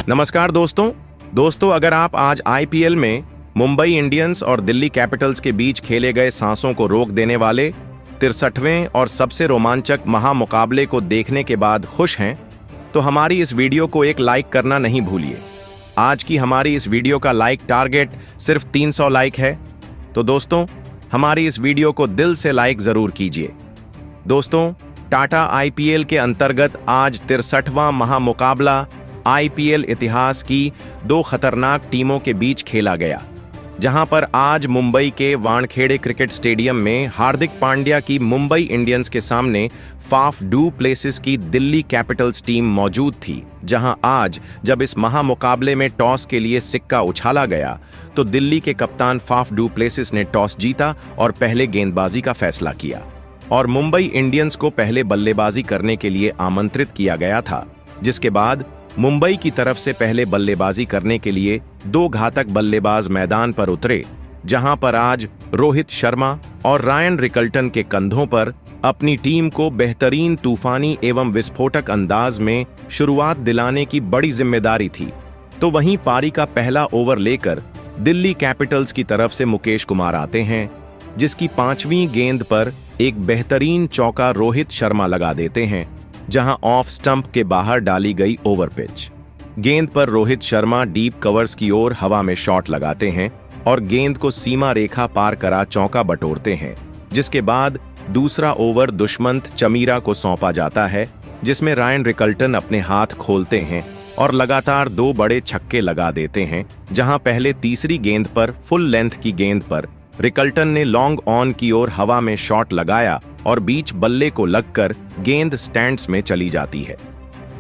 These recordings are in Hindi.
नमस्कार दोस्तों अगर आप आज आईपीएल में मुंबई इंडियंस और दिल्ली कैपिटल्स के बीच खेले गए सांसों को रोक देने वाले 63वें और सबसे रोमांचक महामुकाबले को देखने के बाद खुश हैं, तो हमारी इस वीडियो को एक लाइक करना नहीं भूलिए। आज की हमारी इस वीडियो का लाइक टारगेट सिर्फ 300 लाइक है, तो दोस्तों हमारी इस वीडियो को दिल से लाइक जरूर कीजिए। दोस्तों, टाटा आईपीएल के अंतर्गत आज 63वां महामुकाबला आईपीएल इतिहास की दो खतरनाक टीमों के बीच खेला गया, जहां पर आज मुंबई के वानखेड़े क्रिकेट स्टेडियम में हार्दिक पांड्या की मुंबई इंडियंस के सामने फाफ डू प्लेसिस की दिल्ली कैपिटल्स टीम मौजूद थी। जहां आज जब इस महामुकाबले में टॉस के लिए सिक्का उछाला गया तो दिल्ली के कप्तान फाफ डू प्लेसिस ने टॉस जीता और पहले गेंदबाजी का फैसला किया और मुंबई इंडियंस को पहले बल्लेबाजी करने के लिए आमंत्रित किया गया था, जिसके बाद मुंबई की तरफ से पहले बल्लेबाजी करने के लिए दो घातक बल्लेबाज मैदान पर उतरे, जहां पर आज रोहित शर्मा और रायन रिकल्टन के कंधों पर अपनी टीम को बेहतरीन तूफानी एवं विस्फोटक अंदाज में शुरुआत दिलाने की बड़ी जिम्मेदारी थी। तो वहीं पारी का पहला ओवर लेकर दिल्ली कैपिटल्स की तरफ से मुकेश कुमार आते हैं, जिसकी 5वीं गेंद पर एक बेहतरीन चौका रोहित शर्मा लगा देते हैं, जहां ऑफ स्टंप के बाहर डाली गई ओवर पिच गेंद पर रोहित शर्मा डीप कवर्स की ओर हवा में शॉट लगाते हैं और गेंद को सीमा रेखा पार करा चौका बटोरते हैं। जिसके बाद दूसरा ओवर दुष्मंत चमीरा को सौंपा जाता है, जिसमें रायन रिकल्टन अपने हाथ खोलते हैं और लगातार दो बड़े छक्के लगा देते हैं। जहां पहले तीसरी गेंद पर फुल लेंथ की गेंद पर रिकल्टन ने लॉन्ग ऑन की ओर हवा में शॉट लगाया और बीच बल्ले को लगकर गेंद स्टैंड्स में चली जाती है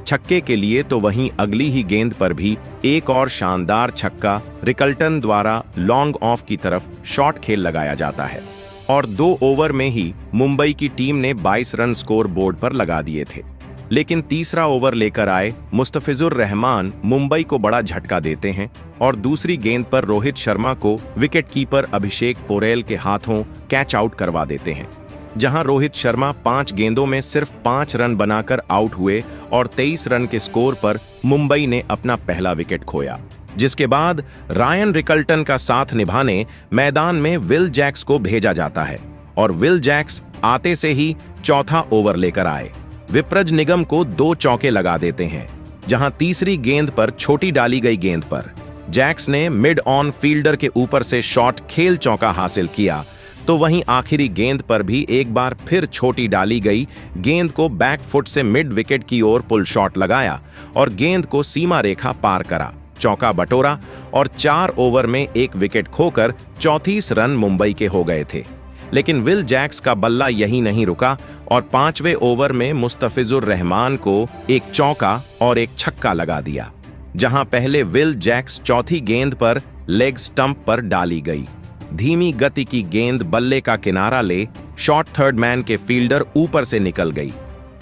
छक्के के लिए। तो वहीं अगली ही गेंद पर भी एक और शानदार छक्का रिकल्टन द्वारा लॉन्ग ऑफ की तरफ शॉट खेल लगाया जाता है और 2 ओवर में ही मुंबई की टीम ने 22 रन स्कोर बोर्ड पर लगा दिए थे। लेकिन तीसरा ओवर लेकर आए मुस्तफिजुर रहमान मुंबई को बड़ा झटका देते हैं और दूसरी गेंद पर रोहित शर्मा को विकेटकीपर अभिषेक पोरेल के हाथों कैच आउट करवा देते हैं, जहां रोहित शर्मा 5 गेंदों में सिर्फ 5 रन बनाकर आउट हुए और 23 रन के स्कोर पर मुंबई ने अपना पहला विकेट खोया। जिसके बाद रायन रिकल्टन का साथ निभाने मैदान में विल जैक्स को भेजा जाता है और विल जैक्स आते से ही चौथा ओवर लेकर आए। विप्रज निगम को 2 चौके लगा देते हैं, जहां तीसरी गेंद पर छोटी डाली गई गेंद पर जैक्स ने मिड ऑन फील्डर के ऊपर से शॉट खेल चौका हासिल किया। तो वहीं आखिरी गेंद पर भी एक बार फिर छोटी डाली गई गेंद को बैक फुट से मिड विकेट की ओर पुल शॉट लगाया और गेंद को सीमा रेखा पार करा, चौका बटोरा और 4 ओवर में 1 विकेट खोकर 34 रन मुंबई के हो गए थे। लेकिन विल जैक्स का बल्ला यही नहीं रुका और 5वें ओवर में मुस्तफिजुर रहमान को एक चौका और एक छक्का लगा दिया, जहां पहले विल जैक्स चौथी गेंद पर लेग स्टंप पर डाली गई धीमी गति की गेंद बल्ले का किनारा ले शॉर्ट थर्ड मैन के फील्डर ऊपर से निकल गई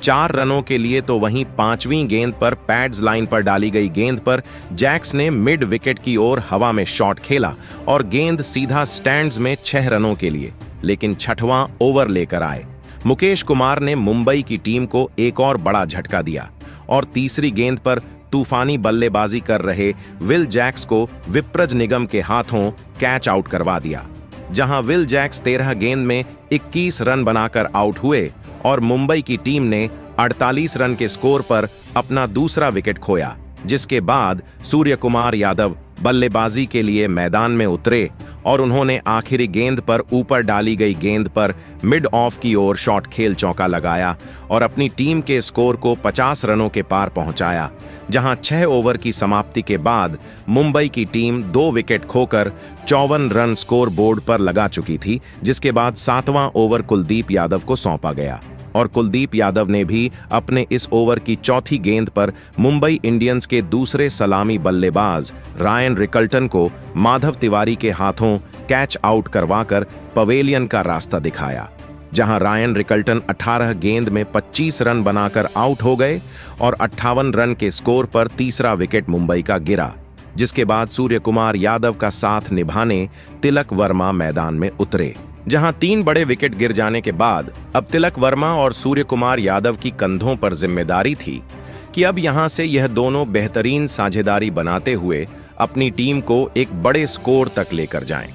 4 रनों के लिए। तो वहीं 5वीं गेंद पर पैड्स लाइन पर डाली गई गेंद पर जैक्स ने मिड विकेट की ओर हवा में शॉट खेला और गेंद सीधा स्टैंड्स में 6 रनों के लिए। लेकिन 6वां ओवर लेकर आए मुकेश कुमार ने मुंबई की टीम को एक और बड़ा झटका दिया और तीसरी गेंद पर तूफानी बल्लेबाजी कर रहे विल जैक्स को विप्रज निगम के हाथों कैच आउट करवा दिया, जहां विल जैक्स 13 गेंद में 21 रन बनाकर आउट हुए और मुंबई की टीम ने 48 रन के स्कोर पर अपना दूसरा विकेट खोया। जिसके बाद सूर्य कुमार यादव बल्लेबाजी के लिए मैदान में उतरे और उन्होंने आखिरी गेंद पर ऊपर डाली गई गेंद पर मिड ऑफ की ओर शॉट खेल चौका लगाया और अपनी टीम के स्कोर को 50 रनों के पार पहुंचाया। जहां 6 ओवर की समाप्ति के बाद मुंबई की टीम 2 विकेट खोकर 54 रन स्कोर बोर्ड पर लगा चुकी थी। जिसके बाद 7वां ओवर कुलदीप यादव को सौंपा गया और कुलदीप यादव ने भी अपने इस ओवर की चौथी गेंद पर मुंबई इंडियंस के दूसरे सलामी बल्लेबाज रायन रिकल्टन को माधव तिवारी के हाथों कैच आउट करवाकर पवेलियन का रास्ता दिखाया, जहां रायन रिकल्टन 18 गेंद में 25 रन बनाकर आउट हो गए और 58 रन के स्कोर पर तीसरा विकेट मुंबई का गिरा। जिसके बाद सूर्य कुमार यादव का साथ निभाने तिलक वर्मा मैदान में उतरे, जहां 3 बड़े विकेट गिर जाने के बाद अब तिलक वर्मा और सूर्य कुमार यादव की कंधों पर जिम्मेदारी थी कि अब यहां से यह दोनों बेहतरीन साझेदारी बनाते हुए अपनी टीम को एक बड़े स्कोर तक लेकर जाएं,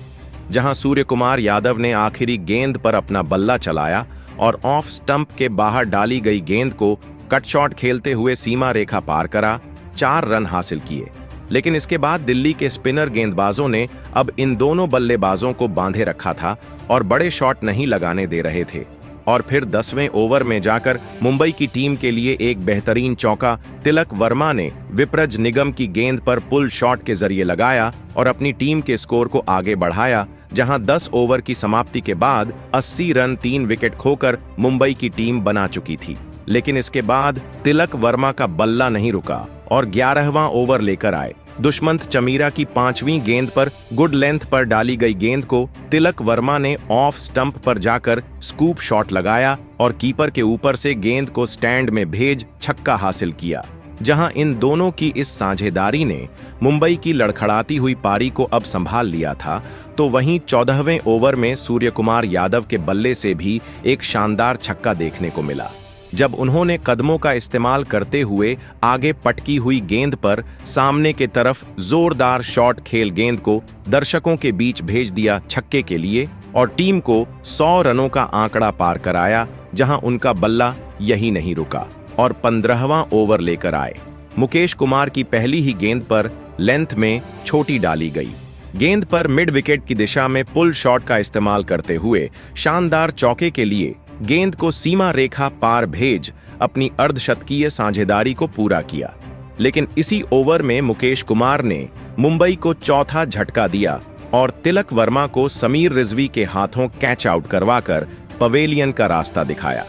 जहां सूर्य कुमार यादव ने आखिरी गेंद पर अपना बल्ला चलाया और ऑफ स्टंप के बाहर डाली गई गेंद को कट शॉट खेलते हुए सीमा रेखा पार करा 4 रन हासिल किए। लेकिन इसके बाद दिल्ली के स्पिनर गेंदबाजों ने अब इन दोनों बल्लेबाजों को बांधे रखा था और बड़े शॉट नहीं लगाने दे रहे थे। और फिर 10वें ओवर में जाकर मुंबई की टीम के लिए एक बेहतरीन चौका तिलक वर्मा ने विप्रज निगम की गेंद पर पुल शॉट के जरिए लगाया और अपनी टीम के स्कोर को आगे बढ़ाया, जहां 10 ओवर की समाप्ति के बाद 80 रन 3 विकेट खोकर मुंबई की टीम बना चुकी थी। लेकिन इसके बाद तिलक वर्मा का बल्ला नहीं रुका और 11वां ओवर लेकर आए। दुष्मंत चमीरा की 5वीं गेंद पर गुड लेंथ पर डाली गई गेंद को तिलक वर्मा ने ऑफ स्टंप पर जाकर स्कूप शॉट लगाया और कीपर के ऊपर से गेंद को स्टैंड में भेज छक्का हासिल किया, जहां इन दोनों की इस साझेदारी ने मुंबई की लड़खड़ाती हुई पारी को अब संभाल लिया था। तो वहीं 14वें ओवर में सूर्य कुमार यादव के बल्ले से भी एक शानदार छक्का देखने को मिला, जब उन्होंने कदमों का इस्तेमाल करते हुए आगे पटकी हुई गेंद पर सामने के तरफ जोरदार शॉट खेल गेंद को दर्शकों के बीच भेज दिया छक्के के लिए और टीम को 100 रनों का आंकड़ा पार कराया, जहां उनका बल्ला यही नहीं रुका और 15वां ओवर लेकर आए। मुकेश कुमार की पहली ही गेंद पर लेंथ में छोटी डाली गई गेंद पर मिड विकेट की दिशा में पुल शॉट का इस्तेमाल करते हुए शानदार चौके के लिए गेंद को सीमा रेखा पार भेज अपनी अर्धशतकीय साझेदारी को पूरा किया। लेकिन इसी ओवर में मुकेश कुमार ने मुंबई को चौथा झटका दिया और तिलक वर्मा को समीर रिजवी के हाथों कैच आउट करवाकर पवेलियन का रास्ता दिखाया,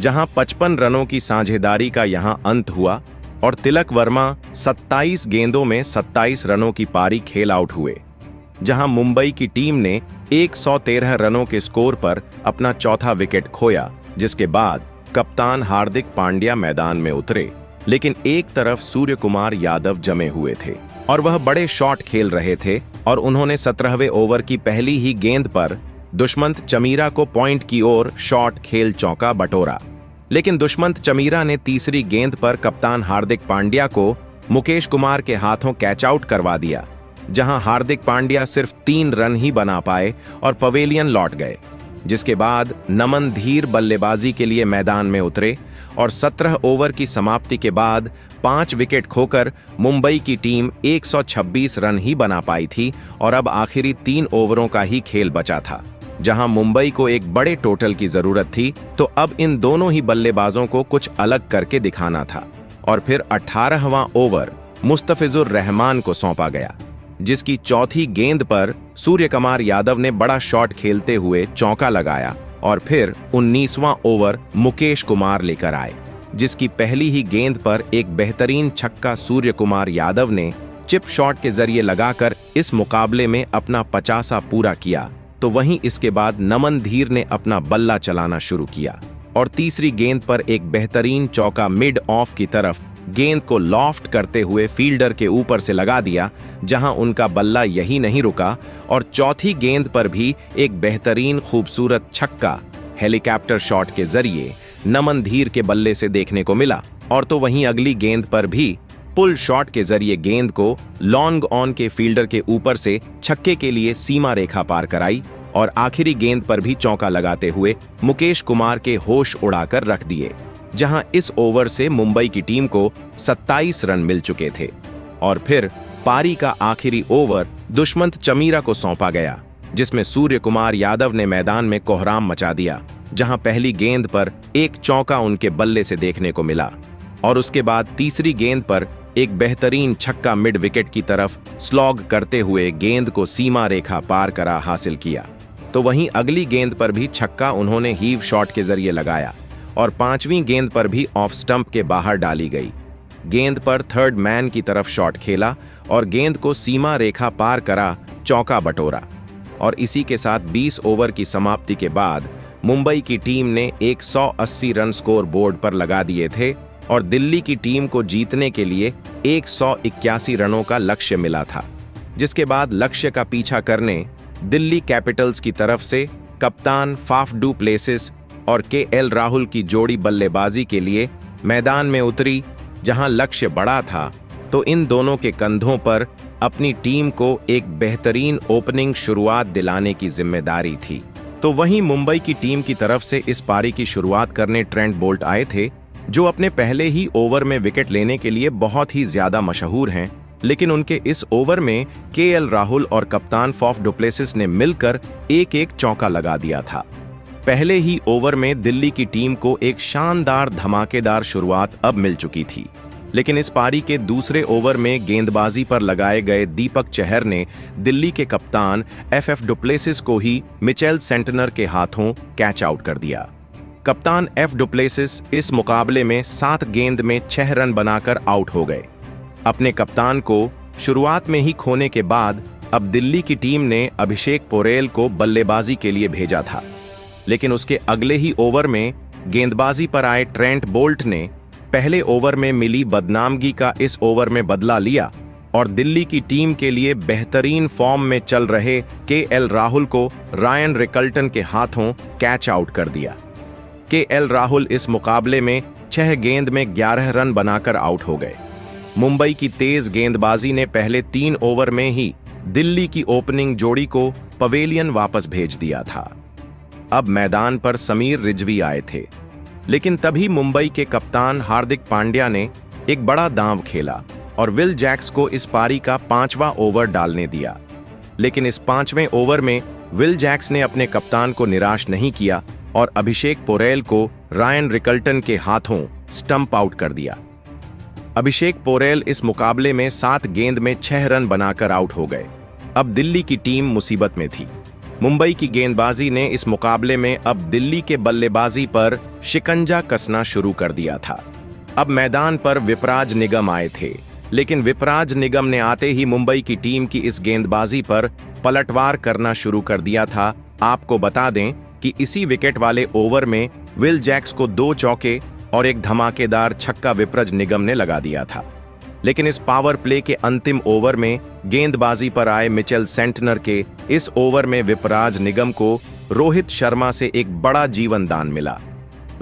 जहां 55 रनों की साझेदारी का यहां अंत हुआ और तिलक वर्मा 27 गेंदों में 27 रनों की पारी खेल आउट हुए, जहां मुंबई की टीम ने 113 रनों के स्कोर पर अपना चौथा विकेट खोया, जिसके बाद कप्तान हार्दिक पांड्या मैदान में उतरे। लेकिन एक तरफ सूर्य कुमार यादव जमे हुए थे और वह बड़े शॉट खेल रहे थे और उन्होंने 17वें ओवर की पहली ही गेंद पर दुष्मंत चमीरा को पॉइंट की ओर शॉट खेल चौका बटोरा। लेकिन दुष्मंत चमीरा ने तीसरी गेंद पर कप्तान हार्दिक पांड्या को मुकेश कुमार के हाथों कैच आउट करवा दिया, जहां हार्दिक पांड्या सिर्फ 3 रन ही बना पाए और पवेलियन लौट गए, जिसके बाद नमन धीर बल्लेबाजी के लिए मैदान में उतरे और 17 ओवर की समाप्ति के बाद 5 विकेट खोकर मुंबई की टीम 126 रन ही बना पाई थी और अब आखिरी 3 ओवरों का ही खेल बचा था, जहां मुंबई को एक बड़े टोटल की जरूरत थी। तो अब इन दोनों ही बल्लेबाजों को कुछ अलग करके दिखाना था और फिर 18वां ओवर मुस्तफिजुर रहमान को सौंपा गया, जिसकी चौथी गेंद पर सूर्य कुमार यादव ने बड़ा शॉट खेलते हुए चौका लगाया और फिर 19वां ओवर मुकेश कुमार लेकर आए, जिसकी पहली ही गेंद पर एक बेहतरीन छक्का सूर्य कुमार यादव ने चिप शॉट के जरिए लगाकर इस मुकाबले में अपना 50वां पूरा किया। तो वहीं इसके बाद नमन धीर ने अपना बल्ला चलाना शुरू किया और तीसरी गेंद पर एक बेहतरीन चौका मिड ऑफ की तरफ गेंद को लॉफ्ट करते हुए फील्डर के ऊपर से लगा दिया, जहां उनका बल्ला यही नहीं रुका और चौथी गेंद पर भी एक बेहतरीन खूबसूरत छक्का हेलीकॉप्टर शॉट के जरिए नमन धीर के बल्ले से देखने को मिला। और तो वहीं अगली गेंद पर भी पुल शॉट के जरिए गेंद को लॉन्ग ऑन के फील्डर के ऊपर से छक्के के लिए सीमा रेखा पार कराई और आखिरी गेंद पर भी चौका लगाते हुए मुकेश कुमार के होश उड़ाकर रख दिए, जहां इस ओवर से मुंबई की टीम को 27 रन मिल चुके थे। और फिर पारी का आखिरी ओवर दुष्मंत चमीरा को सौंपा गया, जिसमें सूर्य कुमार यादव ने मैदान में कोहराम मचा दिया, जहां पहली गेंद पर एक चौका उनके बल्ले से देखने को मिला और उसके बाद तीसरी गेंद पर एक बेहतरीन छक्का मिड विकेट की तरफ स्लॉग करते हुए गेंद को सीमा रेखा पार करा हासिल किया। तो वहीं अगली गेंद पर भी छक्का उन्होंने हीव शॉट के जरिए लगाया और 5वीं गेंद पर भी ऑफ स्टंप के बाहर डाली गई गेंद पर थर्ड मैन की तरफ शॉट खेला और गेंद को सीमा रेखा पार करा चौका बटोरा। और इसी के साथ 20 ओवर की समाप्ति के बाद मुंबई की टीम ने 180 रन स्कोर बोर्ड पर लगा दिए थे और दिल्ली की टीम को जीतने के लिए 181 रनों का लक्ष्य मिला था, जिसके बाद लक्ष्य का पीछा करने दिल्ली कैपिटल्स की तरफ से कप्तान फाफ डू प्लेसिस और KL राहुल की जोड़ी बल्लेबाजी के लिए मैदान में उतरी जहां लक्ष्य बड़ा था, तो इन दोनों के कंधों पर अपनी टीम को एक बेहतरीन ओपनिंग शुरुआत दिलाने की जिम्मेदारी थी। तो वहीं मुंबई की टीम की तरफ से इस पारी की शुरुआत करने ट्रेंट बोल्ट आए थे, जो अपने पहले ही ओवर में विकेट लेने के लिए बहुत ही ज्यादा मशहूर हैं। लेकिन उनके इस ओवर में केएल राहुल और कप्तान फाफ डुप्लेसिस ने मिलकर एक एक चौका लगा दिया था। पहले ही ओवर में दिल्ली की टीम को एक शानदार धमाकेदार शुरुआत अब मिल चुकी थी, लेकिन इस पारी के दूसरे ओवर में गेंदबाजी पर लगाए गए दीपक चहर ने दिल्ली के कप्तान एफ डुप्लेसिस को ही मिचेल सेंटनर के हाथों कैच आउट कर दिया। कप्तान एफ डुप्लेसिस इस मुकाबले में 7 गेंद में 6 रन बनाकर आउट हो गए। अपने कप्तान को शुरुआत में ही खोने के बाद अब दिल्ली की टीम ने अभिषेक पोरेल को बल्लेबाजी के लिए भेजा था, लेकिन उसके अगले ही ओवर में गेंदबाजी पर आए ट्रेंट बोल्ट ने पहले ओवर में मिली बदनामगी का इस ओवर में बदला लिया और दिल्ली की टीम के लिए बेहतरीन फॉर्म में चल रहे केएल राहुल को रायन रिकल्टन के हाथों कैच आउट कर दिया। केएल राहुल इस मुकाबले में 6 गेंद में 11 रन बनाकर आउट हो गए। मुंबई की तेज गेंदबाजी ने पहले 3 ओवर में ही दिल्ली की ओपनिंग जोड़ी को पवेलियन वापस भेज दिया था। अब मैदान पर समीर रिजवी आए थे, लेकिन तभी मुंबई के कप्तान हार्दिक पांड्या ने एक बड़ा दांव खेला और विल जैक्स को इस पारी का 5वां ओवर डालने दिया। लेकिन इस 5वें ओवर में विल जैक्स ने अपने कप्तान को निराश नहीं किया और अभिषेक पोरेल को रायन रिकल्टन के हाथों स्टंप आउट कर दिया। अभिषेक पोरेल इस मुकाबले में 7 गेंद में 6 रन बनाकर आउट हो गए। अब दिल्ली की टीम मुसीबत में थी। मुंबई की गेंदबाजी ने इस मुकाबले में अब दिल्ली के बल्लेबाजी पर शिकंजा कसना शुरू कर दिया था। अब मैदान पर विपराज निगम आए थे, लेकिन विपराज निगम ने आते ही मुंबई की टीम की इस गेंदबाजी पर पलटवार करना शुरू कर दिया था। आपको बता दें कि इसी विकेट वाले ओवर में विल जैक्स को 2 चौके और एक धमाकेदार छक्का विपराज निगम ने लगा दिया था। लेकिन इस पावर प्ले के अंतिम ओवर में गेंदबाजी पर आए मिचेल सेंटनर के इस ओवर में विपराज निगम को रोहित शर्मा से एक बड़ा जीवन दान मिला।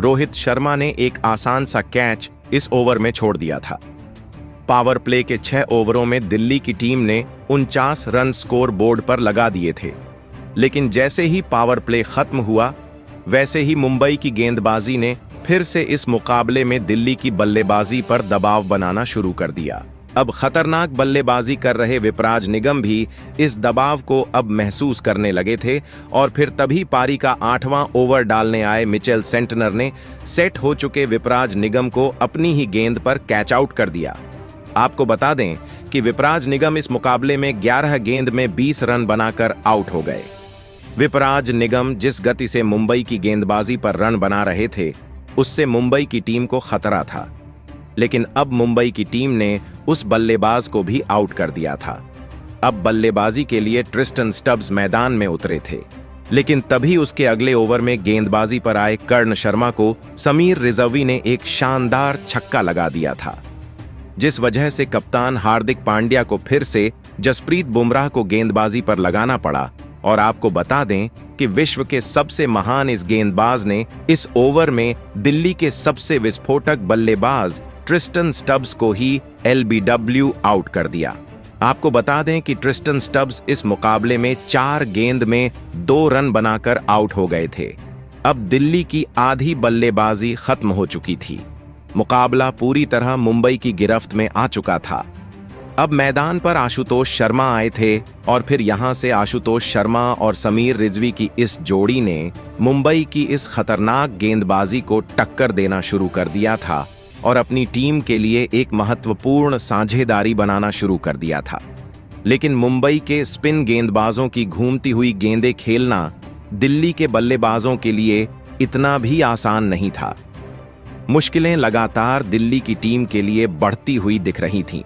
रोहित शर्मा ने एक आसान सा कैच इस ओवर में छोड़ दिया था। पावर प्ले के 6 ओवरों में दिल्ली की टीम ने 49 रन स्कोर बोर्ड पर लगा दिए थे, लेकिन जैसे ही पावर प्ले खत्म हुआ, वैसे ही मुंबई की गेंदबाजी ने फिर से इस मुकाबले में दिल्ली की बल्लेबाजी पर दबाव बनाना शुरू कर दिया। अब खतरनाक बल्लेबाजी कर रहे विपराज निगम भी इस दबाव को अब महसूस करने लगे थे और फिर तभी पारी का 8वां ओवर डालने आए मिचेल सेंटनर ने सेट हो चुके विपराज निगम को अपनी ही गेंद पर कैच आउट कर दिया। आपको बता दें कि विपराज निगम इस मुकाबले में 11 गेंद में 20 रन बनाकर आउट हो गए। विपराज निगम जिस गति से मुंबई की गेंदबाजी पर रन बना रहे थे, उससे मुंबई की टीम को खतरा था, लेकिन अब मुंबई की टीम ने उस बल्लेबाज को भी आउट कर दिया था। अब बल्लेबाजी के लिए ट्रिस्टन स्टब्स मैदान में उतरे थे, लेकिन तभी उसके अगले ओवर में गेंदबाजी पर आए कर्ण शर्मा को समीर रिजवी ने एक शानदार छक्का लगा दिया था, जिस वजह से कप्तान हार्दिक पांड्या को फिर से जसप्रीत बुमराह को गेंदबाजी पर लगाना पड़ा। और आपको बता दें कि विश्व के सबसे महान इस गेंदबाज ने इस ओवर में दिल्ली के सबसे विस्फोटक बल्लेबाज ट्रिस्टन स्टब्स को ही एलबीडब्ल्यू आउट कर दिया। आपको बता दें कि ट्रिस्टन स्टब्स इस मुकाबले में 4 गेंद में 2 रन बनाकर आउट हो गए थे। अब दिल्ली की आधी बल्लेबाजी खत्म हो चुकी थी। मुकाबला पूरी तरह मुंबई की गिरफ्त में आ चुका था। अब मैदान पर आशुतोष शर्मा आए थे और फिर यहां से आशुतोष शर्मा और समीर रिजवी की इस जोड़ी ने मुंबई की इस खतरनाक गेंदबाजी को टक्कर देना शुरू कर दिया था और अपनी टीम के लिए एक महत्वपूर्ण साझेदारी बनाना शुरू कर दिया था। लेकिन मुंबई के स्पिन गेंदबाजों की घूमती हुई गेंदें खेलना दिल्ली के बल्लेबाजों के लिए इतना भी आसान नहीं था। मुश्किलें लगातार दिल्ली की टीम के लिए बढ़ती हुई दिख रही थीं।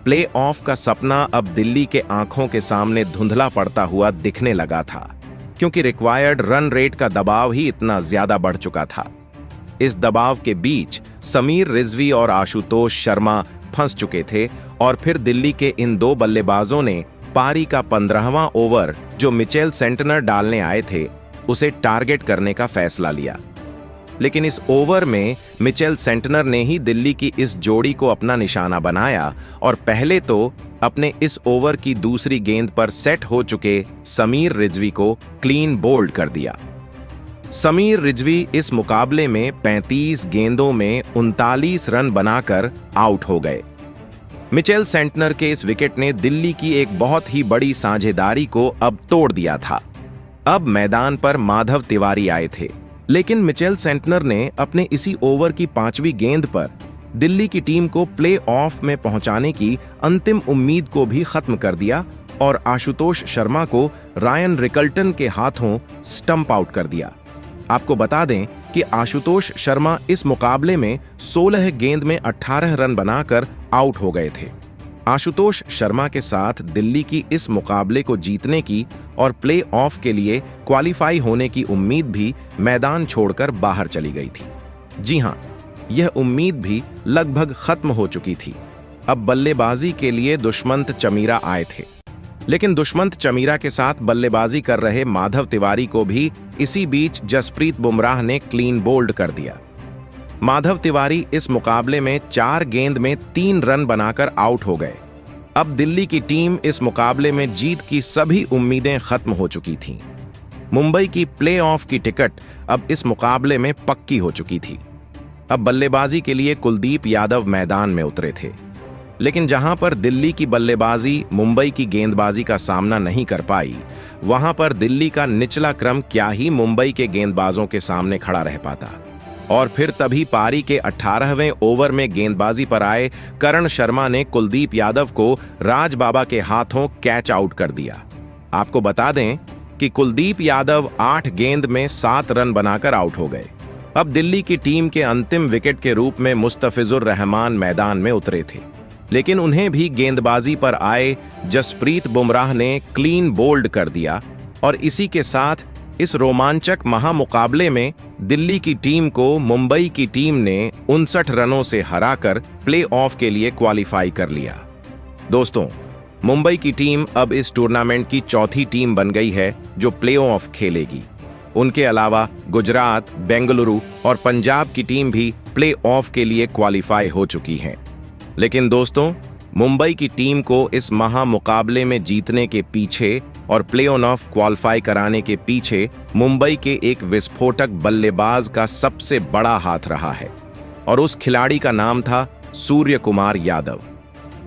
प्ले-ऑफ का सपना अब दिल्ली के आंखों के सामने धुंधला पड़ता हुआ दिखने लगा था, क्योंकि रिक्वायर्ड रन रेट का दबाव ही इतना ज्यादा बढ़ चुका था। इस दबाव के बीच समीर रिजवी और आशुतोष शर्मा फंस चुके थे और फिर दिल्ली के इन 2 बल्लेबाजों ने पारी का 15वां ओवर जो मिचेल सेंटनर डालने आए थे, उसे टारगेट करने का फैसला लिया। लेकिन इस ओवर में मिचेल सेंटनर ने ही दिल्ली की इस जोड़ी को अपना निशाना बनाया और पहले तो अपने इस ओवर की दूसरी गेंद पर सेट हो चुके समीर रिजवी को क्लीन बोल्ड कर दिया। समीर रिजवी इस मुकाबले में 35 गेंदों में 39 रन बनाकर आउट हो गए। मिचेल सेंटनर के इस विकेट ने दिल्ली की एक बहुत ही बड़ी साझेदारी को अब तोड़ दिया था। अब मैदान पर माधव तिवारी आए थे, लेकिन मिचेल सेंटनर ने अपने इसी ओवर की 5वीं गेंद पर दिल्ली की टीम को प्ले ऑफ में पहुंचाने की अंतिम उम्मीद को भी खत्म कर दिया और आशुतोष शर्मा को रायन रिकल्टन के हाथों स्टंप आउट कर दिया। आपको बता दें कि आशुतोष शर्मा इस मुकाबले में 16 गेंद में 18 रन बनाकर आउट हो गए थे। आशुतोष शर्मा के साथ दिल्ली की इस मुकाबले को जीतने की और प्ले ऑफ के लिए क्वालिफाई होने की उम्मीद भी मैदान छोड़कर बाहर चली गई थी। जी हां, यह उम्मीद भी लगभग खत्म हो चुकी थी। अब बल्लेबाजी के लिए दुष्मंत चमीरा आए थे, लेकिन दुष्मंत चमीरा के साथ बल्लेबाजी कर रहे माधव तिवारी को भी इसी बीच जसप्रीत बुमराह ने क्लीन बोल्ड कर दिया। माधव तिवारी इस मुकाबले में 4 गेंद में 3 रन बनाकर आउट हो गए। अब दिल्ली की टीम इस मुकाबले में जीत की सभी उम्मीदें खत्म हो चुकी थीं। मुंबई की प्ले ऑफ की टिकट अब इस मुकाबले में पक्की हो चुकी थी। अब बल्लेबाजी के लिए कुलदीप यादव मैदान में उतरे थे, लेकिन जहां पर दिल्ली की बल्लेबाजी मुंबई की गेंदबाजी का सामना नहीं कर पाई, वहां पर दिल्ली का निचला क्रम क्या ही मुंबई के गेंदबाजों के सामने खड़ा रह पाता। और फिर तभी पारी के 18वें ओवर में गेंदबाजी पर आए करण शर्मा ने कुलदीप यादव को राज बाबा के हाथों कैच आउट कर दिया। आपको बता दें कि कुलदीप यादव 8 गेंद में 7 रन बनाकर आउट हो गए। अब दिल्ली की टीम के अंतिम विकेट के रूप में मुस्तफिजुर रहमान मैदान में उतरे थे, लेकिन उन्हें भी गेंदबाजी पर आए जसप्रीत बुमराह ने क्लीन बोल्ड कर दिया और इसी के साथ इस रोमांचक महामुकाबले में दिल्ली की टीम को मुंबई की टीम ने 59 रनों से हराकर प्ले ऑफ के लिए क्वालिफाई कर लिया। दोस्तों, मुंबई की टीम अब इस टूर्नामेंट की चौथी टीम बन गई है जो प्ले ऑफ खेलेगी। उनके अलावा गुजरात, बेंगलुरु और पंजाब की टीम भी प्ले ऑफ के लिए क्वालिफाई हो चुकी हैं। लेकिन दोस्तों, मुंबई की टीम को इस महामुकाबले में जीतने के पीछे और प्ले ऑफ क्वालिफाई कराने के पीछे मुंबई के एक विस्फोटक बल्लेबाज का सबसे बड़ा हाथ रहा है और उस खिलाड़ी का नाम था सूर्य कुमार यादव,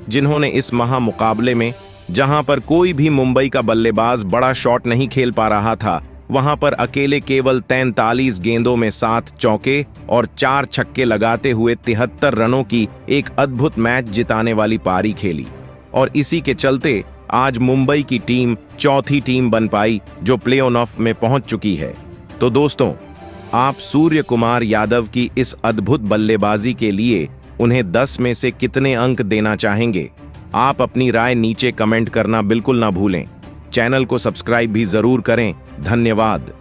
जिन्होंने इस महामुकाबले में जहां पर कोई भी मुंबई का बल्लेबाज बड़ा शॉट नहीं खेल पा रहा था, वहां पर अकेले केवल 43 गेंदों में 7 चौके और 4 छक्के लगाते हुए 73 रनों की एक अद्भुत मैच जिताने वाली पारी खेली और इसी के चलते आज मुंबई की टीम चौथी टीम बन पाई जो प्ले ऑफ में पहुंच चुकी है। तो दोस्तों, आप सूर्य कुमार यादव की इस अद्भुत बल्लेबाजी के लिए उन्हें 10 में से कितने अंक देना चाहेंगे? आप अपनी राय नीचे कमेंट करना बिल्कुल ना भूलें। चैनल को सब्सक्राइब भी जरूर करें। धन्यवाद।